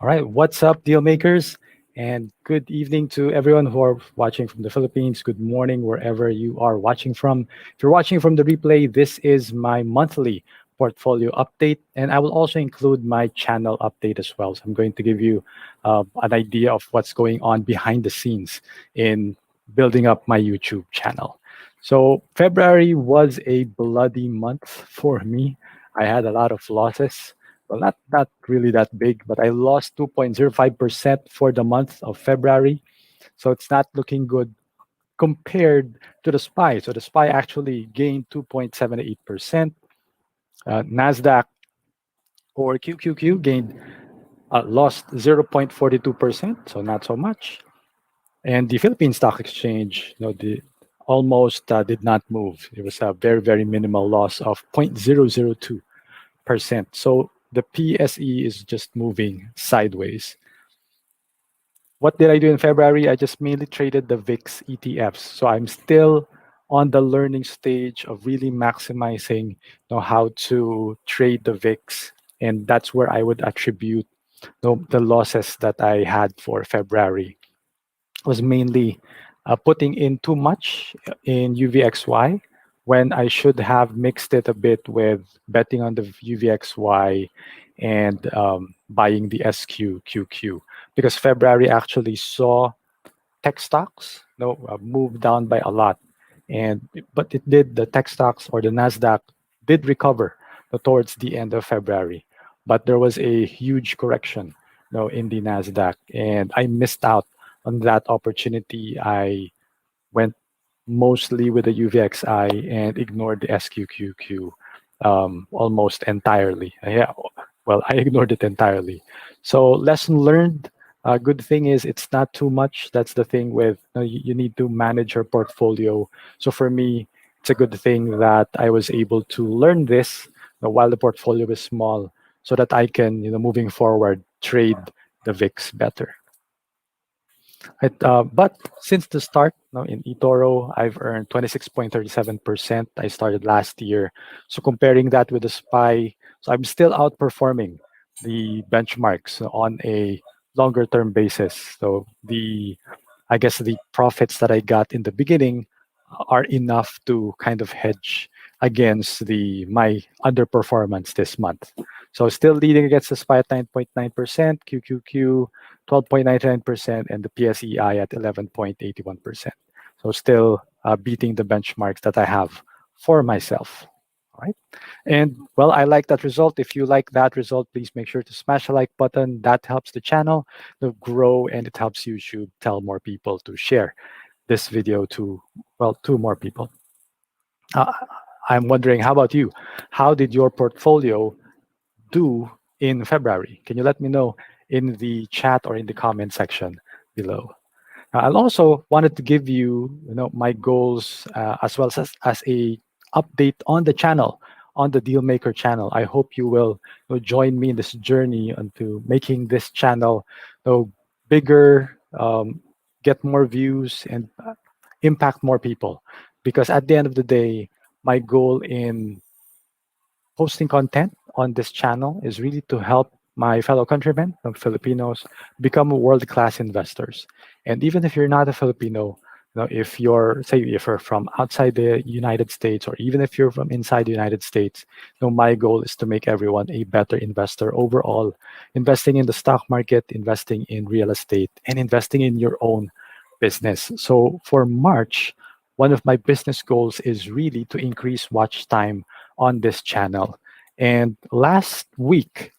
All right, what's up, deal makers? And good evening to everyone who are watching from the Philippines. Good morning, wherever you are watching from. If you're watching from the replay, this is my monthly portfolio update, and I will also include my channel update as well. So I'm going to give you an idea of what's going on behind the scenes in building up my YouTube channel. So February was a bloody month for me. I had a lot of losses, well, not really that big, but I lost 2.05% for the month of February. So it's not looking good compared to the SPY. So the SPY actually gained 2.78%. NASDAQ or QQQ gained lost 0.42%, so not so much. And the Philippine Stock Exchange, almost did not move. It was a very, very minimal loss of 0.002%. So the PSE is just moving sideways. What did I do in February? I just mainly traded the VIX ETFs. So I'm still on the learning stage of really maximizing how to trade the VIX. And that's where I would attribute the losses that I had for February was mainly putting in too much in UVXY when I should have mixed it a bit with betting on the UVXY and buying the SQQQ because February actually saw tech stocks move down by a lot, and but it did the tech stocks or the Nasdaq did recover towards the end of February, but there was a huge correction in the Nasdaq, and I missed out on that opportunity. I went mostly with the UVXI and ignored the SQQQ almost entirely. Yeah, well, I ignored it entirely. So lesson learned. Good thing is it's not too much. That's the thing with you need to manage your portfolio. So for me, it's a good thing that I was able to learn this while the portfolio is small, so that I can, moving forward, trade the VIX better. But since the start, in Etoro, I've earned 26.37%. I started last year. So comparing that with the SPY, so I'm still outperforming the benchmarks on a longer term basis. So I guess the profits that I got in the beginning are enough to kind of hedge against my underperformance this month. So still leading against the SPY at 9.9%, QQQ 12.99%, and the PSEI at 11.81%. So still beating the benchmarks that I have for myself. All right. And well, I like that result. If you like that result, please make sure to smash the like button. That helps the channel to grow, and it helps YouTube tell more people to share this video to more people. Uh, I'm wondering, how about you? How did your portfolio do in February? Can you let me know in the chat or in the comment section below? I also wanted to give you, my goals as well as a update on the channel, on the Dealmaker channel. I hope you will join me in this journey into making this channel bigger, get more views, and impact more people. Because at the end of the day, my goal in posting content on this channel is really to help my fellow countrymen, Filipinos, become world-class investors. And even if you're not a Filipino, if you're from outside the United States, or even if you're from inside the United States, my goal is to make everyone a better investor overall, investing in the stock market, investing in real estate, and investing in your own business. So for March, one of my business goals is really to increase watch time on this channel. And last week,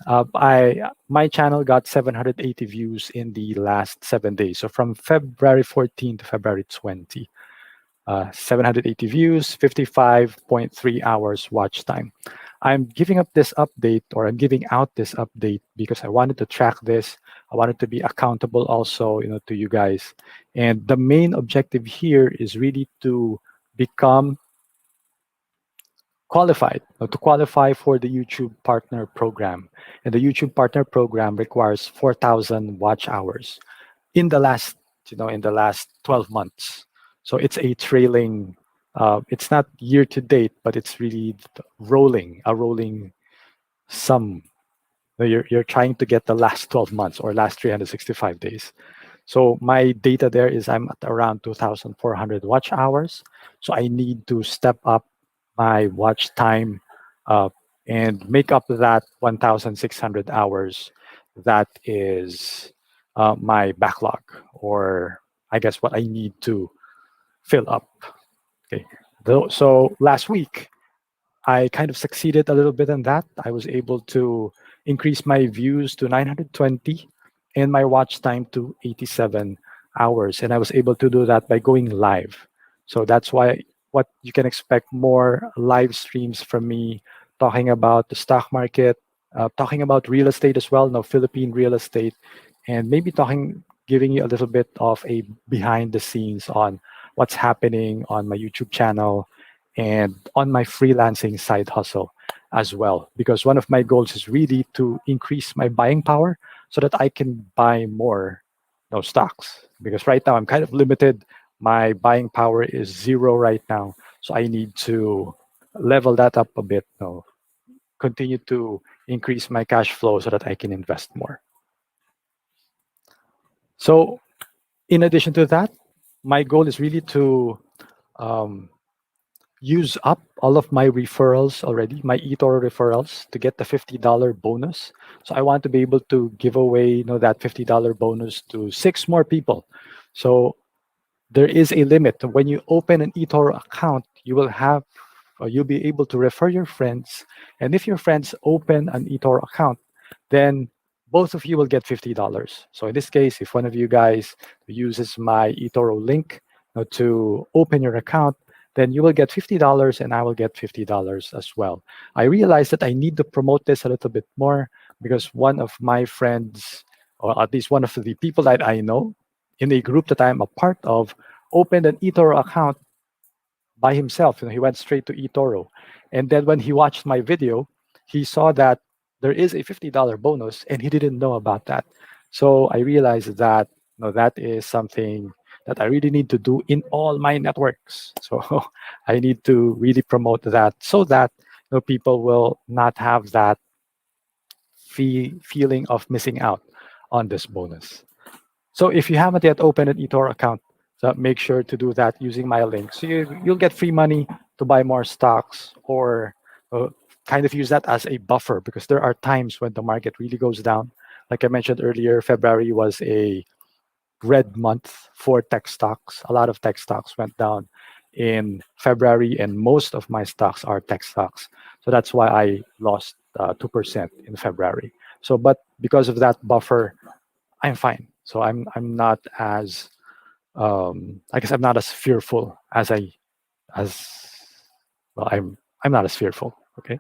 my channel got 780 views in the last 7 days. So from February 14 to February 20, 780 views, 55.3 hours watch time. I'm giving up this update, or I'm giving out this update because I wanted to track this. I wanted to be accountable also, to you guys. And the main objective here is really to become qualified, to qualify for the YouTube Partner Program. And the YouTube Partner Program requires 4,000 watch hours in the last 12 months. So it's a trailing, it's not year to date, but it's really a rolling sum. You're trying to get the last 12 months or last 365 days. So my data there is I'm at around 2,400 watch hours. So I need to step up my watch time uh, and make up that 1,600 hours. That is my backlog, or I guess what I need to fill up. Okay. So last week, I kind of succeeded a little bit in that. I was able to increase my views to 920 and my watch time to 87 hours. And I was able to do that by going live. So that's why what you can expect more live streams from me talking about the stock market, talking about real estate as well, no Philippine real estate, and maybe giving you a little bit of a behind the scenes on what's happening on my YouTube channel and on my freelancing side hustle as well. Because one of my goals is really to increase my buying power so that I can buy more stocks. Because right now I'm kind of limited. My buying power is zero right now. So I need to level that up a bit, continue to increase my cash flow so that I can invest more. So in addition to that, my goal is really to um, use up all of my referrals already, my eToro referrals, to get the $50 bonus. So I want to be able to give away, that $50 bonus to six more people. So there is a limit. When you open an eToro account, you'll be able to refer your friends. And if your friends open an eToro account, then both of you will get $50. So in this case, if one of you guys uses my eToro link to open your account, then you will get $50 and I will get $50 as well. I realized that I need to promote this a little bit more because one of my friends, or at least one of the people that I know in a group that I'm a part of, opened an eToro account by himself. He went straight to eToro. And then when he watched my video, he saw that there is a $50 bonus and he didn't know about that. So I realized that that is something that I really need to do in all my networks. So I need to really promote that so that people will not have that feeling of missing out on this bonus. So if you haven't yet opened an eToro account, so make sure to do that using my link. So you'll get free money to buy more stocks, or kind of use that as a buffer, because there are times when the market really goes down. Like I mentioned earlier, February was a red month for tech stocks. A lot of tech stocks went down in February, and most of my stocks are tech stocks. So that's why I lost 2% in February. So, but because of that buffer, I'm fine. So I'm not as I guess I'm not as fearful as well. I'm not as fearful. Okay.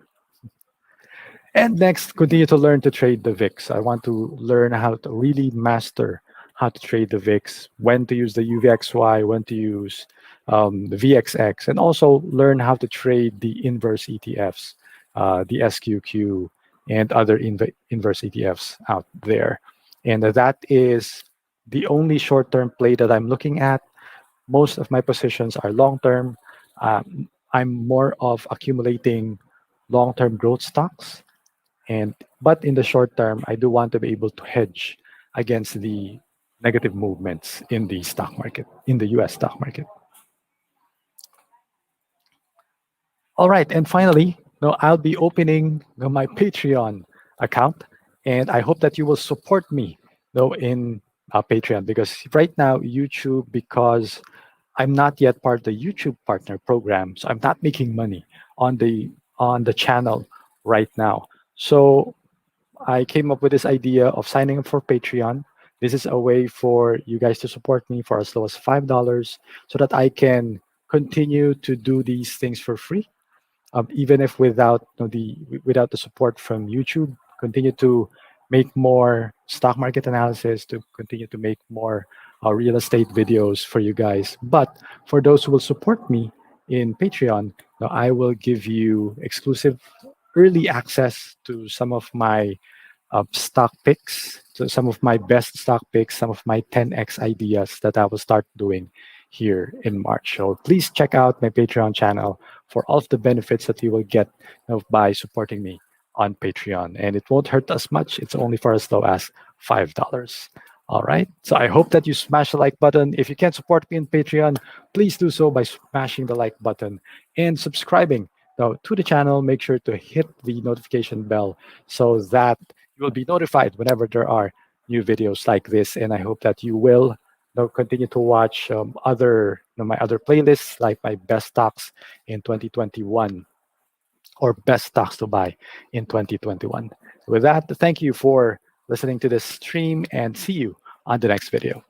And next, continue to learn to trade the VIX. I want to learn how to really master how to trade the VIX, when to use the UVXY, when to use the VXX, and also learn how to trade the inverse ETFs, the SQQ, and other inverse ETFs out there. And that is the only short-term play that I'm looking at. Most of my positions are long-term. I'm more of accumulating long-term growth stocks, but in the short term, I do want to be able to hedge against the negative movements in the stock market, in the US stock market. All right, and finally, I'll be opening my Patreon account, and I hope that you will support me, in Patreon, because right now YouTube, because I'm not yet part of the YouTube Partner Program, so I'm not making money on the channel right now. So I came up with this idea of signing up for Patreon. This is a way for you guys to support me for as low as $5, so that I can continue to do these things for free, even if without the support from YouTube. Continue to make more stock market analysis, to continue to make more real estate videos for you guys. But for those who will support me in Patreon, I will give you exclusive early access to some of my stock picks, so some of my best stock picks, some of my 10x ideas that I will start doing here in March. So please check out my Patreon channel for all of the benefits that you will get by supporting me on Patreon. And it won't hurt us much. It's only for as low as $5. All right. So I hope that you smash the like button. If you can't support me on Patreon, please do so by smashing the like button and subscribing now to the channel. Make sure to hit the notification bell so that you will be notified whenever there are new videos like this. And I hope that you will continue to watch other my other playlists like my best stocks in 2021 or best stocks to buy in 2021. With that, thank you for listening to this stream and see you on the next video.